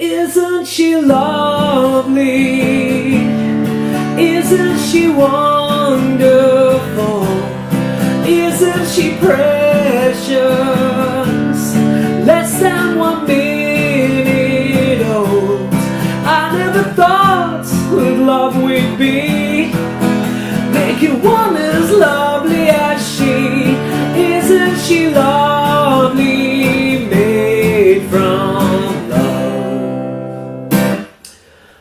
Isn't she lovely? Isn't she wonderful? Isn't she precious? Less than 1 minute old. I never thought with love we'd be. Making one as lovely as she. Isn't she lovely? Made from love.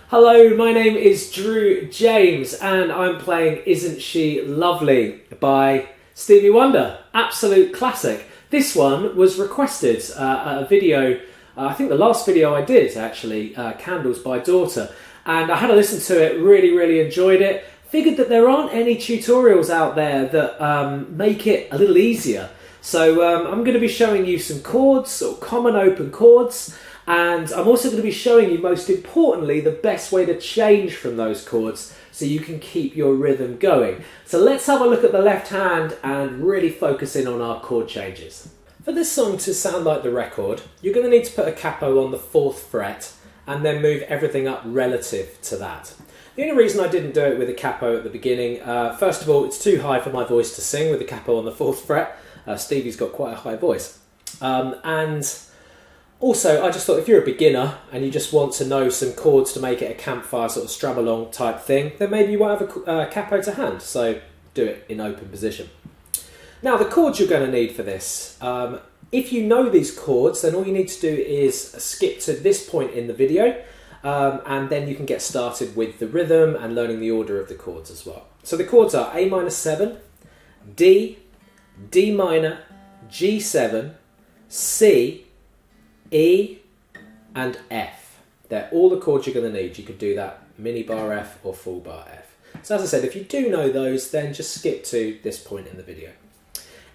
Hello, my name is Drew James and I'm playing Isn't She Lovely by Stevie Wonder. Absolute classic. This one was requested a video, I think the last video I did actually, Candles by Daughter, and I had a listen to it, really enjoyed it. Figured that there aren't any tutorials out there that make it a little easier. So I'm going to be showing you some chords, or common open chords, and I'm also going to be showing you, most importantly, the best way to change from those chords so you can keep your rhythm going. So let's have a look at the left hand and really focus in on our chord changes. For this song to sound like the record, you're going to need to put a capo on the 4th fret and then move everything up relative to that. The only reason I didn't do it with a capo at the beginning, first of all, it's too high for my voice to sing with a capo on the 4th fret. Stevie's got quite a high voice. And also, I just thought if you're a beginner and you just want to know some chords to make it a campfire sort of strum along type thing, then maybe you won't have a capo to hand, so do it in open position. Now, the chords you're going to need for this, if you know these chords, then all you need to do is skip to this point in the video, and then you can get started with the rhythm and learning the order of the chords as well. So the chords are A minor 7, D, D minor, G7, C, E and F. They're all the chords you're going to need. You could do that mini bar F or full bar F. So as I said, if you do know those, then just skip to this point in the video.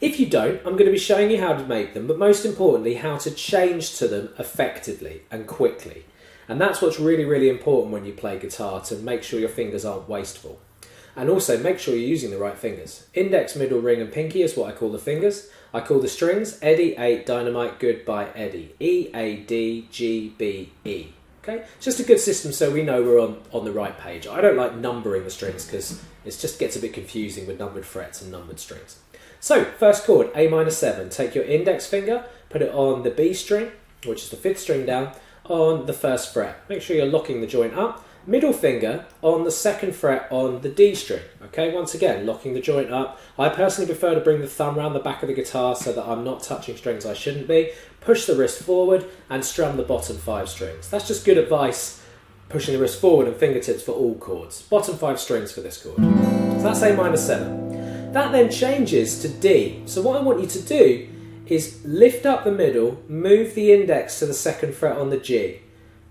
If you don't, I'm going to be showing you how to make them, but most importantly, how to change to them effectively and quickly. And that's what's really important when you play guitar, to make sure your fingers aren't wasteful. And also make sure you're using the right fingers. Index, middle, ring and pinky is what I call the fingers. I call the strings Eddie, 8, Dynamite, Goodbye, Eddie. E, A, D, G, B, E. Okay? It's just a good system so we know we're on the right page. I don't like numbering the strings because it just gets a bit confusing with numbered frets and numbered strings. So, first chord, A minor 7. Take your index finger, put it on the B string, which is the 5th string down, on the 1st fret. Make sure you're locking the joint up. Middle finger on the 2nd fret on the D string. Okay, once again, locking the joint up. I personally prefer to bring the thumb around the back of the guitar so that I'm not touching strings I shouldn't be. Push the wrist forward and strum the bottom 5 strings. That's just good advice, pushing the wrist forward and fingertips for all chords. Bottom 5 strings for this chord. So that's A minor 7. That then changes to D. So what I want you to do is lift up the middle, move the index to the 2nd fret on the G.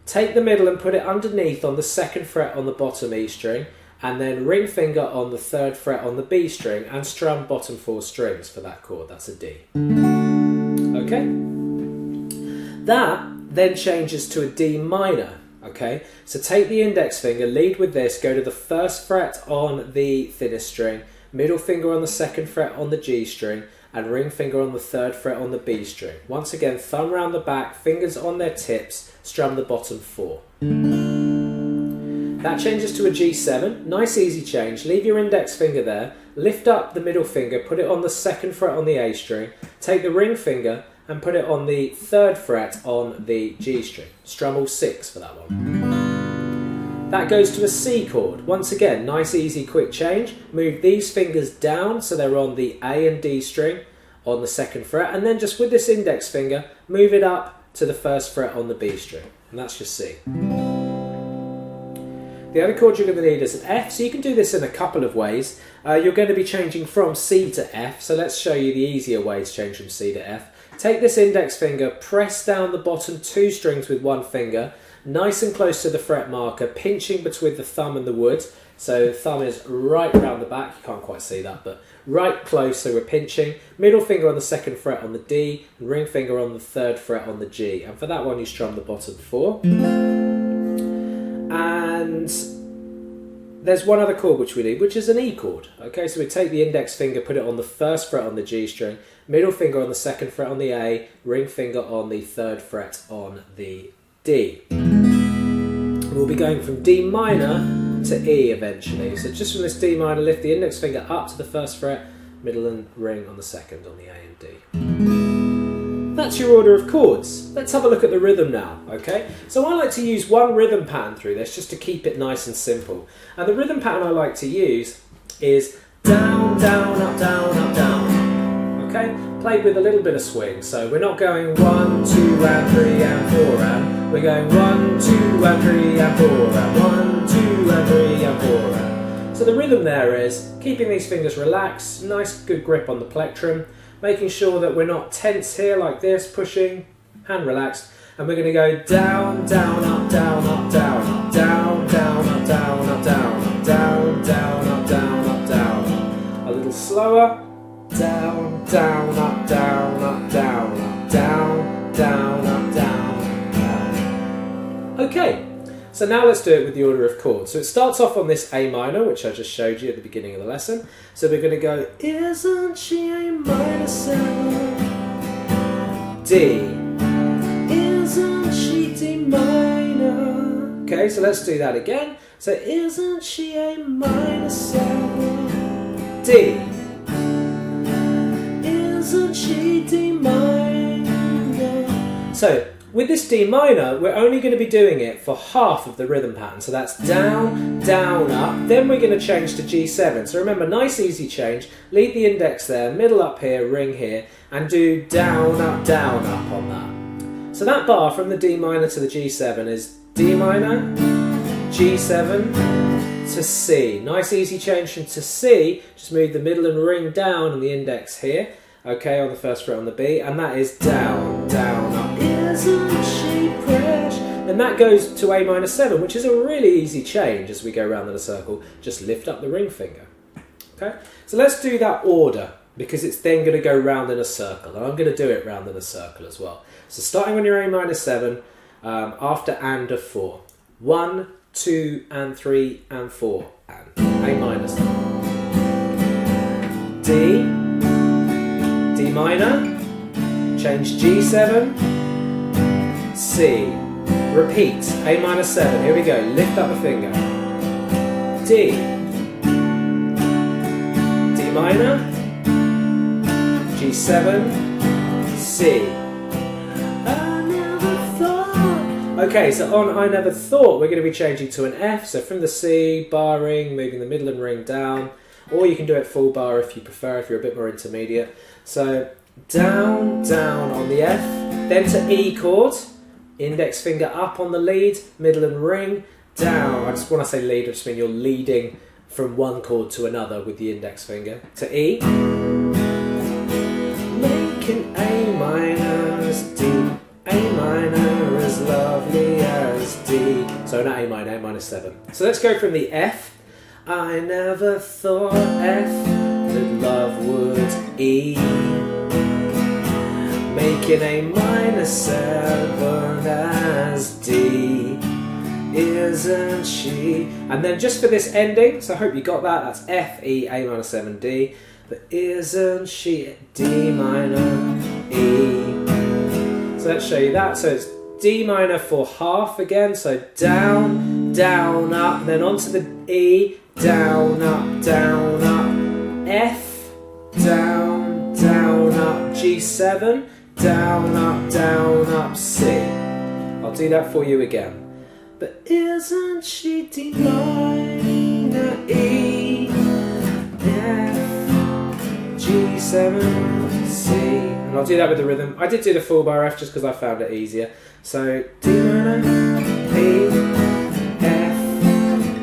Take the middle and put it underneath on the 2nd fret on the bottom E string, and then ring finger on the 3rd fret on the B string and strum bottom 4 strings for that chord. That's a D. Okay? That then changes to a D minor. Okay? So take the index finger, lead with this, go to the 1st fret on the thinnest string, middle finger on the 2nd fret on the G string, and ring finger on the 3rd fret on the B string. Once again, thumb round the back, fingers on their tips, strum the bottom 4. That changes to a G7. Nice easy change. Leave your index finger there, lift up the middle finger, put it on the 2nd fret on the A string, take the ring finger and put it on the 3rd fret on the G string. Strum all 6 for that one. That goes to a C chord. Once again, nice, easy, quick change. Move these fingers down so they're on the A and D string on the 2nd fret, and then just with this index finger, move it up to the 1st fret on the B string, and that's your C. The other chord you're going to need is an F, so you can do this in a couple of ways. You're going to be changing from C to F, so let's show you the easier way to change from C to F. Take this index finger, press down the bottom 2 strings with one finger, nice and close to the fret marker, pinching between the thumb and the wood. So the thumb is right round the back, you can't quite see that, but right close, so we're pinching. Middle finger on the 2nd fret on the D, and ring finger on the 3rd fret on the G. And for that one you strum the bottom 4. And there's one other chord which we need, which is an E chord. Okay, so we take the index finger, put it on the 1st fret on the G string, middle finger on the 2nd fret on the A, ring finger on the 3rd fret on the D. we'll be going from D minor to E eventually. So just from this D minor, lift the index finger up to the first fret, middle and ring on the second on the A and D. That's your order of chords. Let's have a look at the rhythm now, okay? So I like to use one rhythm pattern through this just to keep it nice and simple. And the rhythm pattern I like to use is down, down, up, down, up, down. Okay? Played with a little bit of swing. So we're not going 1, 2, and 3, and 4, and we're going 1, 2, and 3, and 4, and 1, 2, and 3, and 4, and. So the rhythm there is keeping these fingers relaxed, nice good grip on the plectrum, making sure that we're not tense here like this, pushing, hand relaxed, and we're going to go down, down, up, down, up, down, up, down, down, up, down, up, down, up, down, down, up, down, up, down. A little slower. Down, down, up, down, up, down, up, down, down, up, down, down. Okay, so now let's do it with the order of chords. So it starts off on this A minor, which I just showed you at the beginning of the lesson. So we're going to go, isn't she A minor 7? D. Isn't she D minor? Okay, so let's do that again. So isn't she A minor 7? D. Isn't she D minor? So with this D minor, we're only going to be doing it for half of the rhythm pattern. So that's down, down, up. Then we're going to change to G7. So remember, nice easy change. Leave the index there, middle up here, ring here, and do down, up on that. So that bar from the D minor to the G7 is D minor, G7 to C. Nice easy change from to C. Just move the middle and ring down and the index here. Okay, on the first fret on the B, and that is down, down, up. Isn't she fresh? Then that goes to A minor 7, which is a really easy change as we go round in a circle. Just lift up the ring finger. Okay, so let's do that order because it's then going to go round in a circle, and I'm going to do it round in a circle as well. So starting on your A minor 7, after and of 4. 1, 2, and 3, and 4, and A minor 7. D. D minor, change G7, C, repeat, A minor 7, here we go, lift up a finger, D, D minor, G7, C. I never thought. Okay, so on I never thought we're going to be changing to an F, so from the C, bar ring, moving the middle and ring down, or you can do it full bar if you prefer, if you're a bit more intermediate. So down, down on the F, then to E chord, index finger up on the lead, middle and ring, down. I just want to say lead, I just mean you're leading from one chord to another with the index finger. To E, making A minor as D, A minor as lovely as D. So not A minor, A minor 7. So let's go from the F. I never thought F that love would E, making A minor 7 as D. Isn't she? And then just for this ending, so I hope you got that, that's F, E, A minor 7, D. But isn't she D minor, E? So let's show you that. So it's D minor for half again, so down, down, up, then onto the E, down, up, F, down, down, up, G7, down, up, C. I'll do that for you again. But isn't she D minor, E, F, G7, C. And I'll do that with the rhythm. I did do the full bar F just because I found it easier. So D minor, E, F,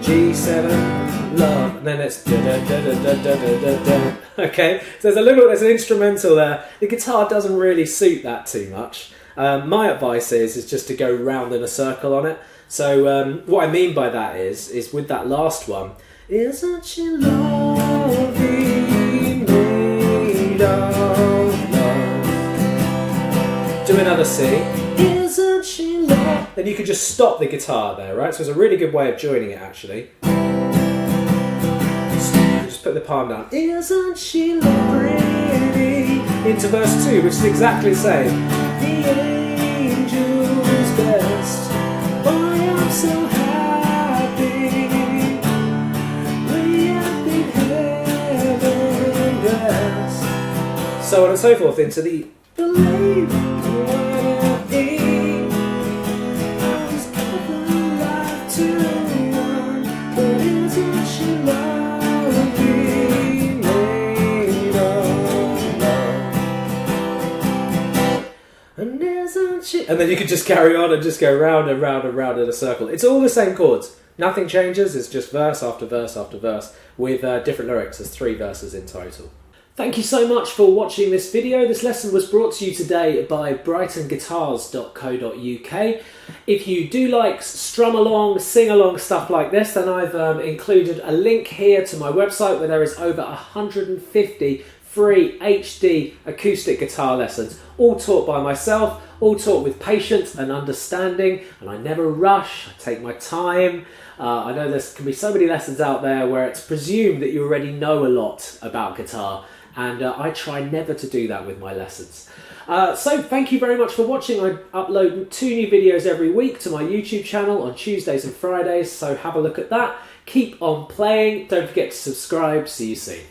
G7, love, and then it's da da da da da da da da. Okay, so there's an instrumental there. The guitar doesn't really suit that too much. My advice is just to go round in a circle on it. So what I mean by that is with that last one, isn't she lovely, made of love? Do another C. Isn't she love? Then you could just stop the guitar there, right? So it's a really good way of joining it actually. Just put the palm down. Isn't she pretty? Into verse 2, which is exactly the same. The angel's best. Why I'm so happy. so on and so forth into the believe what I eat. I was given life to run, but isn't she lovely? Made of love. And isn't she? And then you could just carry on and just go round and round and round in a circle. It's all the same chords. Nothing changes. It's just verse after verse after verse with different lyrics. There's 3 verses in total. Thank you so much for watching this video. This lesson was brought to you today by brightonguitars.co.uk. If you do like strum along, sing along stuff like this, then I've included a link here to my website where there is over 150 free HD acoustic guitar lessons, all taught by myself, all taught with patience and understanding, and I never rush, I take my time. I know there can be so many lessons out there where it's presumed that you already know a lot about guitar, and I try never to do that with my lessons. So thank you very much for watching. I upload 2 new videos every week to my YouTube channel on Tuesdays and Fridays, so have a look at that. Keep on playing, don't forget to subscribe, see you soon.